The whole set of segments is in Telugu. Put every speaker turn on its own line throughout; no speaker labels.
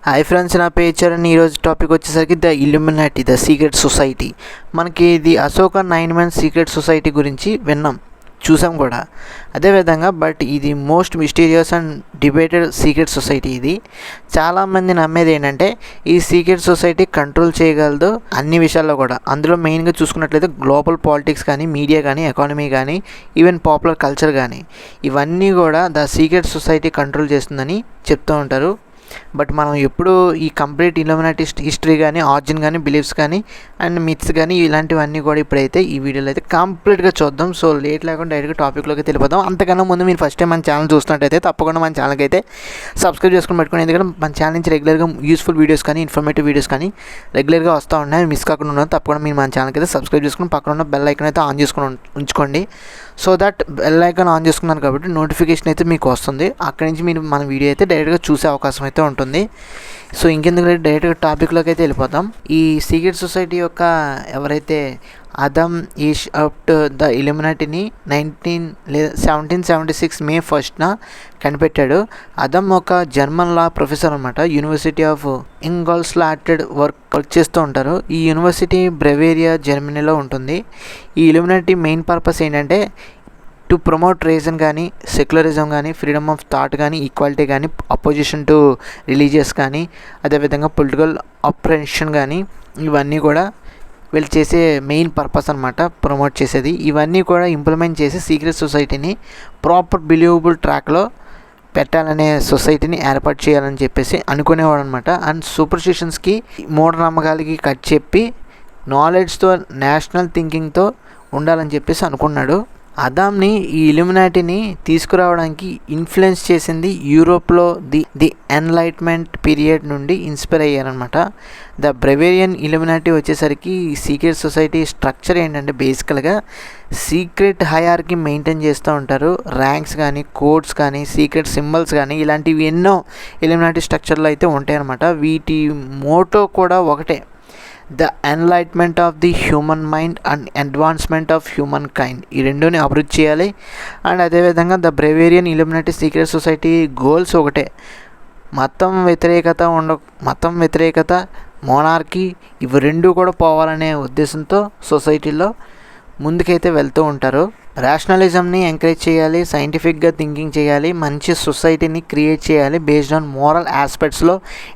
హాయ్ ఫ్రెండ్స్, నా పేరు చరణ్. ఈరోజు టాపిక్ వచ్చేసరికి the Illuminati, the secret society. మనకి ఇది అశోక 9 సీక్రెట్ సొసైటీ గురించి విన్నాం, చూసాం కూడా. అదేవిధంగా బట్ ఇది most mysterious and debated secret society. ఇది చాలామంది నమ్మేది ఏంటంటే ఈ సీక్రెట్ సొసైటీ కంట్రోల్ చేయగలదు అన్ని విషయాల్లో కూడా. అందులో మెయిన్గా చూసుకున్నట్లయితే గ్లోబల్ పాలిటిక్స్ కానీ, మీడియా కానీ, ఎకానమీ కానీ, ఈవెన్ పాపులర్ కల్చర్ కానీ, ఇవన్నీ కూడా ద సీక్రెట్ సొసైటీ కంట్రోల్ చేస్తుందని చెప్తూ ఉంటారు. బట్ మనం ఎప్పుడు ఈ కంప్లీట్ ఇల్యూమినాటి హిస్టరీ కానీ, ఆరిజిన్ కానీ, బిలీఫ్స్ కానీ అండ్ మిత్స్ కానీ ఇలాంటివన్నీ కూడా ఇప్పుడైతే ఈ వీడియోలో అయితే కంప్లీట్గా చూద్దాం. సో లేట్ లేకుండా డైరెక్ట్గా టాపిక్లోకి వెళ్ళిపోదాం. అంతకన్నా ముందు మీరు ఫస్ట్ టైం మన ఛానల్ చూస్తున్నట్టయితే తప్పకుండా మన ఛానల్కి అయితే సబ్స్క్రైబ్ చేసుకుని పెట్టుకోండి. ఎందుకంటే మన ఛానల్ నుంచి రెగ్యులర్గా యూస్ఫుల్ వీడియోస్ కానీ, ఇన్ఫర్మేటివ్ వీడియోస్ కానీ రెగ్యులర్గా వస్తూ ఉన్నాయి. మిస్ కాకుండా ఉన్నాను. తప్పకుండా మీరు మన ఛానల్కి అయితే సబ్స్క్రైబ్ చేసుకుని పక్కన ఉన్న బెల్ ఐకాన్ అయితే ఆన్ చేసుకుని ఉంచుకోండి. So that bell icon on చేసుకున్నాను కాబట్టి నోటిఫికేషన్ అయితే మీకు వస్తుంది. అక్కడి నుంచి మీరు మన వీడియో అయితే డైరెక్ట్గా చూసే అవకాశం అయితే ఉంటుంది. సో ఇంకెందుకు డైరెక్ట్గా టాపిక్లోకి అయితే వెళ్ళిపోతాం. ఈ సీక్రెట్ సొసైటీ యొక్క ఎవరైతే అదమ్ ఈషప్ట్ ద ఇల్యూమినాటిని 1776 మే 1న కనిపెట్టాడు. అదమ్ ఒక జర్మన్ లా ప్రొఫెసర్ అనమాట. యూనివర్సిటీ ఆఫ్ ఇంగోల్స్లాటెడ్ వర్క్ చేస్తూ ఉంటారు. ఈ యూనివర్సిటీ బ్రెవేరియా, జర్మనీలో ఉంటుంది. ఈ ఇల్యూమినాటి మెయిన్ పర్పస్ ఏంటంటే టు ప్రమోట్ రీజన్ కానీ, సెక్యులరిజం కానీ, ఫ్రీడమ్ ఆఫ్ థాట్ కానీ, ఈక్వాలిటీ కానీ, అపోజిషన్ టు రిలీజియస్ కానీ, అదేవిధంగా పొలిటికల్ అప్రెన్షన్ కానీ, ఇవన్నీ కూడా వీళ్ళు చేసే మెయిన్ పర్పస్ అనమాట, ప్రమోట్ చేసేది. ఇవన్నీ కూడా ఇంప్లిమెంట్ చేసి సీక్రెట్ సొసైటీని ప్రాపర్ బిలీవబుల్ ట్రాక్లో పెట్టాలనే సొసైటీని ఏర్పాటు చేయాలని చెప్పేసి అనుకునేవాడు అనమాట. అండ్ సూపర్స్టిషన్స్కి, మూఢనమ్మకాలకి కట్ చెప్పి నాలెడ్జ్తో, నేషనల్ థింకింగ్తో ఉండాలని చెప్పేసి అనుకున్నాడు. అదామ్ని ఈ ఇల్యూమినాటిని తీసుకురావడానికి ఇన్ఫ్లుయెన్స్ చేసింది యూరోప్లో ది ఎన్లైట్మెంట్ పీరియడ్ నుండి ఇన్స్పైర్ అయ్యారనమాట. ద బ్రెవేరియన్ ఇల్యూమినాటి వచ్చేసరికి ఈ సీక్రెట్ సొసైటీ స్ట్రక్చర్ ఏంటంటే బేసికల్గా సీక్రెట్ హైరార్కీ మెయింటైన్ చేస్తూ ఉంటారు. ర్యాంక్స్ కానీ, కోడ్స్ కానీ, సీక్రెట్ సింబల్స్ కానీ ఇలాంటివి ఎన్నో ఇల్యూమినాటి స్ట్రక్చర్లో అయితే ఉంటాయన్నమాట. వీటి మోటో కూడా ఒకటే, the enlightenment of the human mind and advancement of human kind. ఈ రెండుని అభివృద్ధి చేయాలి. అండ్ అదేవిధంగా the Bavarian Illuminati secret society goals ఒకటే, మతం వ్యతిరేకత, మోనార్కీ ఇవి రెండు కూడా పోవాలనే ఉద్దేశంతో సొసైటీలో ముందుకైతే వెళ్తూ ఉంటారు. రేషనలిజంని ఎంకరేజ్ చేయాలి, సైంటిఫిక్గా థింకింగ్ చేయాలి, మంచి సొసైటీని క్రియేట్ చేయాలి బేస్డ్ ఆన్ మోరల్ ఆస్పెక్ట్స్లో,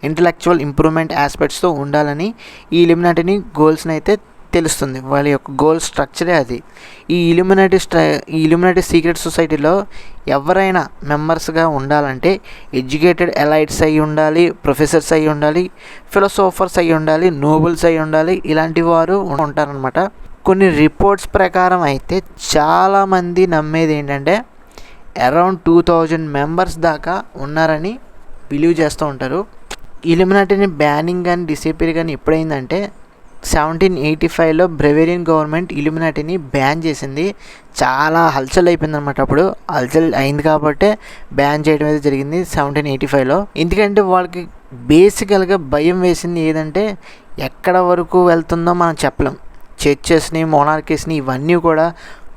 ఇంటలెక్చువల్ ఇంప్రూవ్మెంట్ ఆస్పెక్ట్స్తో ఉండాలని ఈ ఇల్యూమినాటిని గోల్స్ని అయితే తెలుస్తుంది. వాళ్ళ యొక్క గోల్ స్ట్రక్చరే అది. ఈ ఇల్యూమినాటి సీక్రెట్ సొసైటీలో ఎవరైనా మెంబర్స్గా ఉండాలంటే ఎడ్యుకేటెడ్ ఎలైట్స్ అయి ఉండాలి, ప్రొఫెసర్స్ అయి ఉండాలి, ఫిలాసోఫర్స్ అయి ఉండాలి, నోబెల్స్ అయి ఉండాలి. ఇలాంటి వారు ఉంటారనమాట. కొన్ని రిపోర్ట్స్ ప్రకారం అయితే చాలామంది నమ్మేది ఏంటంటే అరౌండ్ 2000 మెంబర్స్ దాకా ఉన్నారని బిలీవ్ చేస్తూ ఉంటారు. ఇల్యూమినాటిని బ్యానింగ్ కానీ, డిసేపియర్ కానీ ఎప్పుడైందంటే 1785లో బ్రెవేరియన్ గవర్నమెంట్ ఇల్యూమినాటిని బ్యాన్ చేసింది. చాలా హల్చల్ అయిపోయిందనమాట. అప్పుడు హల్చల్ అయింది కాబట్టే బ్యాన్ చేయడం అయితే జరిగింది 1785లో. ఎందుకంటే వాళ్ళకి బేసికల్గా భయం వేసింది ఏదంటే ఎక్కడ వరకు వెళ్తుందో మనం చెప్పలేం. చర్చెస్ని, మోనార్కీస్ని ఇవన్నీ కూడా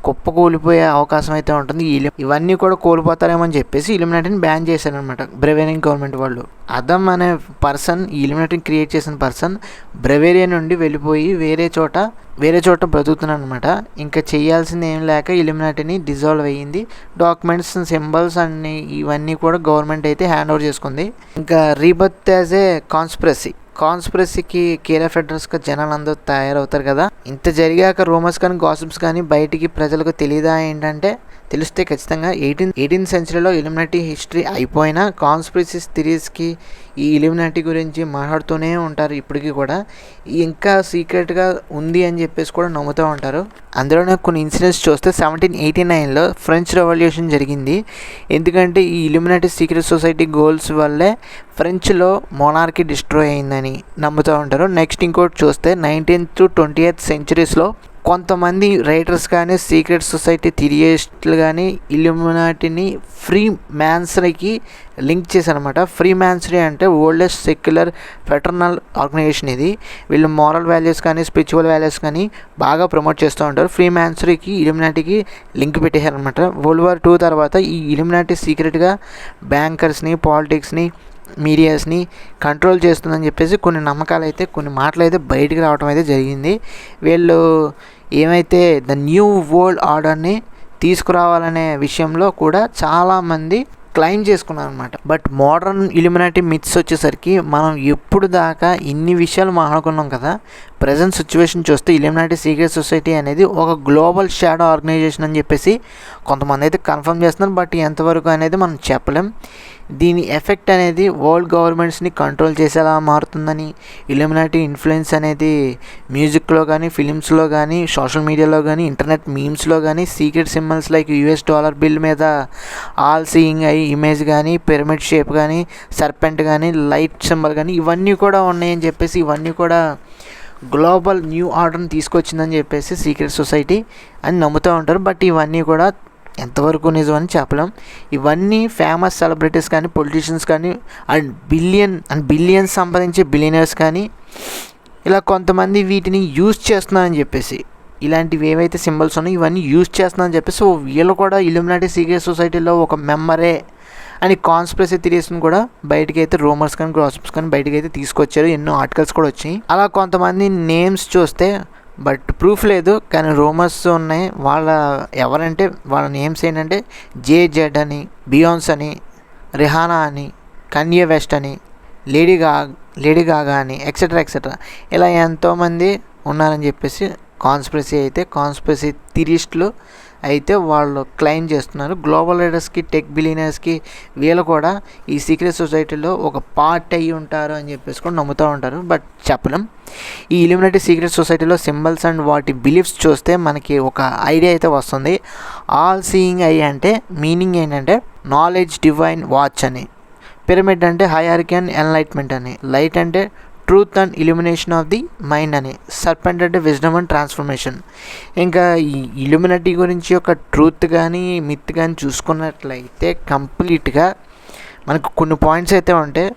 కుప్పకూలిపోయే అవకాశం అయితే ఉంటుంది. ఇవన్నీ కూడా కోల్పోతారేమో అని చెప్పేసి ఇల్యూమినాటిని బ్యాన్ చేశారనమాట బ్రెవేరియన్ గవర్నమెంట్ వాళ్ళు. అదమ్ అనే పర్సన్, ఈ ఇల్యూమినాటిని క్రియేట్ చేసిన పర్సన్ బ్రెవేరియన్ నుండి వెళ్ళిపోయి వేరే చోట బ్రతుకుతున్నాను అనమాట. ఇంకా చేయాల్సింది ఏం లేక ఇల్యూమినాటిని డిజాల్వ్ అయ్యింది. డాక్యుమెంట్స్, సింబల్స్ అన్ని ఇవన్నీ కూడా గవర్నమెంట్ అయితే హ్యాండ్ ఓవర్ చేసుకుంది. ఇంకా రీబర్త్ యాజ్ ఏ కాన్స్పిరసీకి కేర్ ఆఫ్ అడ్రస్గా జనాలు అందరూ తయారవుతారు కదా. ఇంత జరిగాక రూమర్స్ కానీ, గాసిప్స్ కానీ బయటికి ప్రజలకు తెలియదా ఏంటంటే తెలిస్తే ఖచ్చితంగా 18th సెంచరీలో ఇల్యూమినాటి హిస్టరీ అయిపోయినా కాన్స్పిరసీ థిరీస్కి ఈ ఇల్యూమినాటి గురించి మాట్లాడుతూనే ఉంటారు. ఇప్పటికీ కూడా ఇంకా సీక్రెట్గా ఉంది అని చెప్పేసి కూడా నమ్ముతూ ఉంటారు. అందులోనే కొన్ని ఇన్సిడెంట్స్ చూస్తే 1789లో ఫ్రెంచ్ రెవల్యూషన్ జరిగింది. ఎందుకంటే ఈ ఇల్యూమినాటి సీక్రెట్ సొసైటీ గోల్స్ వల్లే ఫ్రెంచ్లో మోనార్కీ డిస్ట్రాయ్ అయిందని నమ్ముతూ ఉంటారు. నెక్స్ట్ ఇంకోటి చూస్తే 19th to 20th సెంచరీస్లో కొంతమంది రైటర్స్ కానీ, సీక్రెట్ సొసైటీ థియరిస్టులు కానీ ఇల్యూమినాటిని ఫ్రీ మ్యాన్సరీకి లింక్ చేశారనమాట. ఫ్రీ మ్యాన్సరీ అంటే ఓల్డెస్ట్ సెక్యులర్ ఫెటర్నల్ ఆర్గనైజేషన్. ఇది వీళ్ళు మోరల్ వాల్యూస్ కానీ, స్పిరిచువల్ వాల్యూస్ కానీ బాగా ప్రమోట్ చేస్తూ ఉంటారు. ఫ్రీ మ్యాన్సరీకి ఇల్యూమినాటికి లింక్ పెట్టేశారనమాట. వరల్డ్ వార్ II తర్వాత ఈ ఇల్యూమినాటి సీక్రెట్గా బ్యాంకర్స్ని, పాలిటిక్స్ని, మీడియాస్ని కంట్రోల్ చేస్తుందని చెప్పేసి కొన్ని నమ్మకాలు అయితే, కొన్ని మాటలు అయితే బయటికి రావడం అయితే జరిగింది. వీళ్ళు ఏమైతే ద న్యూ వరల్డ్ ఆర్డర్ని తీసుకురావాలనే విషయంలో కూడా చాలామంది క్లెయిమ్ చేసుకున్నారు అనమాట. బట్ మోడర్న్ ఇల్యూమినాటి మిత్స్ వచ్చేసరికి మనం ఎప్పుడు దాకా ఇన్ని విషయాలు మాట్లాడుకున్నాం కదా, ప్రజెంట్ సిచ్యువేషన్ చూస్తే ఇల్యూమినాటి సీక్రెట్ సొసైటీ అనేది ఒక గ్లోబల్ షాడో ఆర్గనైజేషన్ అని చెప్పేసి కొంతమంది అయితే కన్ఫర్మ్ చేస్తున్నారు. బట్ ఎంతవరకు అనేది మనం చెప్పలేం. దీని ఎఫెక్ట్ అనేది వరల్డ్ గవర్నమెంట్స్ని కంట్రోల్ చేసేలా మారుతుందని, ఇల్యూమినాటి ఇన్ఫ్లుయెన్స్ అనేది మ్యూజిక్లో కానీ, ఫిలిమ్స్లో కానీ, సోషల్ మీడియాలో కానీ, ఇంటర్నెట్ మీమ్స్లో కానీ, secret symbols like $US bill మీద ఆల్ సీయింగ్ ఐ ఇమేజ్ కానీ, పిరమిడ్ షేప్ కానీ, సర్పెంట్ కానీ, లైట్ సింబల్ కానీ ఇవన్నీ కూడా ఉన్నాయని చెప్పేసి, ఇవన్నీ కూడా గ్లోబల్ న్యూ ఆర్డర్ని తీసుకొచ్చిందని చెప్పేసి సీక్రెట్ సొసైటీ అని నమ్ముతూ ఉంటారు. బట్ ఇవన్నీ కూడా ఎంతవరకు నిజమని చెప్పలేం. ఇవన్నీ ఫేమస్ సెలబ్రిటీస్ కానీ, పొలిటీషియన్స్ కానీ, అండ్ బిలియన్స్ సంపాదించే బిలియనర్స్ కానీ ఇలా కొంతమంది వీటిని యూజ్ చేస్తున్నారని చెప్పేసి, ఇలాంటివి ఏవైతే సింబల్స్ ఉన్నాయో ఇవన్నీ యూజ్ చేస్తున్నారని చెప్పేసి వీళ్ళు కూడా ఇల్యూమినాటి సీక్రెట్ సొసైటీలో ఒక మెంబరే అని కాన్స్పిరసీ థియరీస్ని కూడా బయటకైతే రూమర్స్ కానీ, గాసిప్స్ కానీ బయటకైతే తీసుకొచ్చారు. ఎన్నో ఆర్టికల్స్ కూడా వచ్చాయి. అలా కొంతమంది నేమ్స్ చూస్తే బట్ ప్రూఫ్ లేదు, కానీ రూమర్స్ ఉన్నాయి. ఎవరంటే వాళ్ళ నేమ్స్ ఏంటంటే JZ అని, బియాన్స్ అని, రిహానా అని, కన్యే వెస్ట్ అని, లేడీ గాగా అని, ఎక్సెట్రా ఇలా ఎంతోమంది ఉన్నారని చెప్పేసి కాన్స్పిరసీ థియరిస్టులు అయితే వాళ్ళు క్లెయిమ్ చేస్తున్నారు. గ్లోబల్ లీడర్స్కి, టెక్ బిలియనర్స్కి వీళ్ళు కూడా ఈ సీక్రెట్ సొసైటీలో ఒక పార్ట్ అయ్యి ఉంటారు అని చెప్పేసి కూడా నమ్ముతూ ఉంటారు. బట్ చెప్పలేం. ఈ ఇల్యూమినాటి సీక్రెట్ సొసైటీలో సింబల్స్ అండ్ వాటి బిలీఫ్స్ చూస్తే మనకి ఒక ఐడియా అయితే వస్తుంది. ఆల్ సీయింగ్ ఐ అంటే మీనింగ్ ఏంటంటే నాలెడ్జ్ డివైన్ వాచ్ అని, పిరమిడ్ అంటే హైరార్కీ అండ్ ఎన్లైట్మెంట్ అని, లైట్ అంటే truth and illumination of the mind అని, సర్పెంట్ అంటే విజ్డమ్ అండ్ ట్రాన్స్ఫర్మేషన్. ఇంకా ఈ ఇల్యూమినాటి గురించి ఒక ట్రూత్ కానీ, మిత్ కానీ చూసుకున్నట్లయితే కంప్లీట్గా మనకు కొన్ని పాయింట్స్ అయితే ఉంటాయి.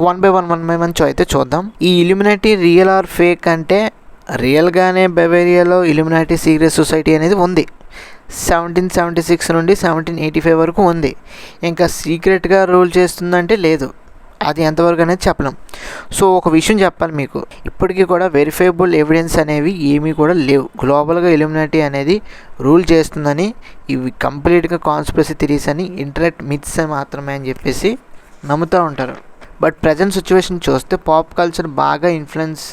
వన్ బై వన్ అయితే చూద్దాం. ఈ ఇల్యూమినాటి రియల్ ఆర్ ఫేక్ అంటే, రియల్గానే బెవేరియాలో ఇల్యూమినాటి సీక్రెట్ సొసైటీ అనేది ఉంది. 1776 నుండి 1785 వరకు ఉంది. ఇంకా సీక్రెట్గా రూల్ చేస్తుందంటే లేదు. అది ఎంతవరకు అనేది చెప్పలేం. సో ఒక విషయం చెప్పాలి మీకు, ఇప్పటికీ కూడా వెరిఫైబుల్ ఎవిడెన్స్ అనేవి ఏమీ కూడా లేవు. గ్లోబల్గా ఇల్యూమినాటి అనేది రూల్ చేస్తుందని, ఇవి కంప్లీట్గా కాన్స్పిరసీ థియరీస్ అని, ఇంటర్నెట్ మిత్స్ మాత్రమే అని చెప్పేసి నమ్ముతూ ఉంటారు. బట్ ప్రజెంట్ సిచ్యువేషన్ చూస్తే పాప్ కల్చర్ బాగా ఇన్ఫ్లుయెన్స్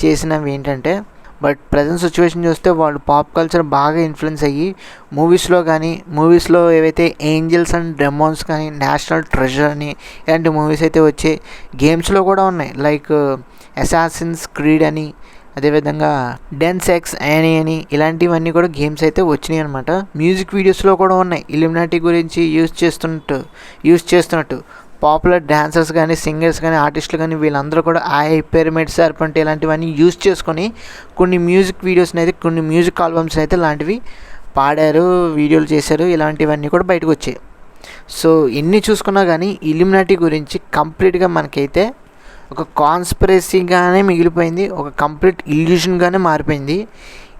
చేసినవి ఏంటంటే, వాళ్ళు పాప్ కల్చర్ బాగా ఇన్ఫ్లుయెన్స్ అయ్యి మూవీస్లో ఏవైతే ఏంజల్స్ అండ్ డెమాన్స్ కానీ, నేషనల్ ట్రెజర్ అని ఇలాంటి మూవీస్ అయితే వచ్చాయి. గేమ్స్లో కూడా ఉన్నాయి, లైక్ అసాసిన్స్ క్రీడ్ అని, అదేవిధంగా డెన్స్ ఎక్స్ అని ఇలాంటివన్నీ కూడా గేమ్స్ అయితే వచ్చినాయి అనమాట. మ్యూజిక్ వీడియోస్లో కూడా ఉన్నాయి ఇల్యూమినాటి గురించి యూజ్ చేస్తున్నట్టు పాపులర్ డాన్సర్స్ కానీ, సింగర్స్ కానీ, ఆర్టిస్టులు కానీ వీళ్ళందరూ కూడా పిరమిడ్, సర్పెంట్ ఇలాంటివన్నీ యూజ్ చేసుకొని కొన్ని మ్యూజిక్ వీడియోస్ని అయితే, కొన్ని మ్యూజిక్ ఆల్బమ్స్ని అయితే లాంటివి పాడారు, వీడియోలు చేశారు. ఇలాంటివన్నీ కూడా బయటకు వచ్చాయి. సో ఎన్ని చూసుకున్నా కానీ ఇల్యూమినాటి గురించి కంప్లీట్గా మనకైతే ఒక కాన్స్పిరసీగానే మిగిలిపోయింది, ఒక కంప్లీట్ ఇల్యూషన్గానే మారిపోయింది.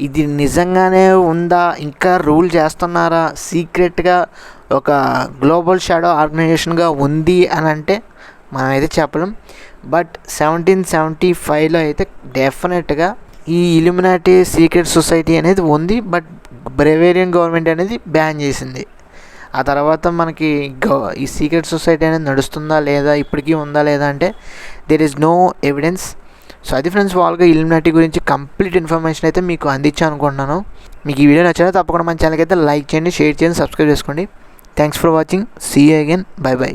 ఇది నిజంగానే ఉందా, ఇంకా రూల్ చేస్తున్నారా, సీక్రెట్గా ఒక గ్లోబల్ షాడో ఆర్గనైజేషన్గా ఉంది అని అంటే మనమైతే చెప్పలేం. బట్ 1775లో అయితే డెఫినెట్గా ఈ ఇల్యూమినాటి సీక్రెట్ సొసైటీ అనేది ఉంది. బట్ బెవేరియన్ గవర్నమెంట్ అనేది బ్యాన్ చేసింది. ఆ తర్వాత మనకి ఈ సీక్రెట్ సొసైటీ అనేది నడుస్తుందా లేదా, ఇప్పటికీ ఉందా లేదా అంటే there is no evidence. So అది ఫ్రెండ్స్, వాళ్ళగా ఇల్యూమినాటి గురించి కంప్లీట్ ఇన్ఫర్మేషన్ అయితే మీకు అందించాను అనుకుంటున్నాను. మీకు ఈ వీడియో నచ్చినా తప్పకుండా మన ఛానల్కి అయితే లైక్ చేయండి, షేర్ చేయండి, సబ్స్క్రైబ్ చేసుకోండి. Thanks for watching. See you again. Bye by.